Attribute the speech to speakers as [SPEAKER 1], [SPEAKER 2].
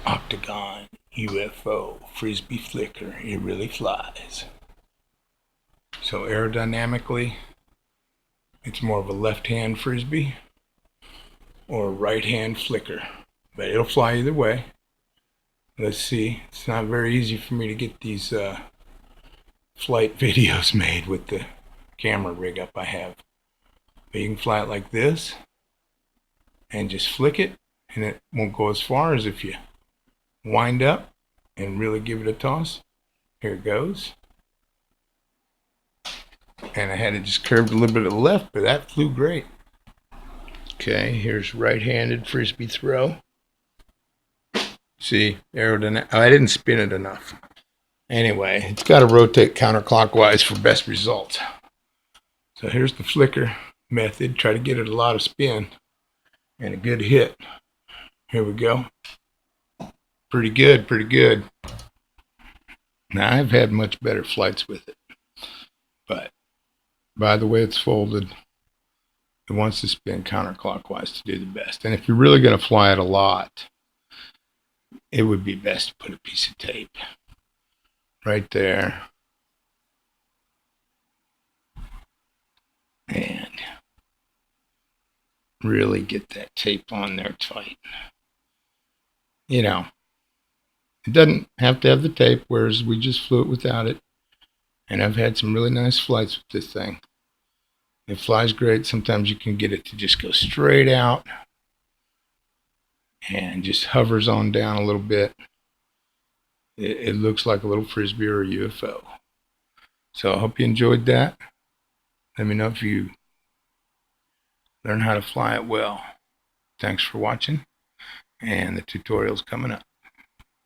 [SPEAKER 1] Octagon UFO Frisbee flicker. It really flies. So aerodynamically, it's more of a left-hand Frisbee or a right-hand flicker. But it'll fly either way. Let's see. It's not very easy for me to get these flight videos made with the camera rig up I have. But you can fly it like this and just flick it, and it won't go as far as if you wind up and really give it a toss. Here it goes. And I had it just curved a little bit to the left, but that flew great. Okay, here's right-handed Frisbee throw. See, aerodynamic. I didn't spin it enough. Anyway, it's got to rotate counterclockwise for best results. So here's the flicker method. Try to get it a lot of spin and a good hit. Here we go. Pretty good, pretty good. Now, I've had much better flights with it. But by the way it's folded, it wants to spin counterclockwise to do the best. And if you're really going to fly it a lot, it would be best to put a piece of tape right there. And really get that tape on there tight. You know, it doesn't have to have the tape, whereas we just flew it without it. And I've had some really nice flights with this thing. It flies great. Sometimes you can get it to just go straight out and just hovers on down a little bit. It looks like a little Frisbee or a UFO. So I hope you enjoyed that. Let me know if you learn how to fly it well. Thanks for watching, and the tutorial's coming up.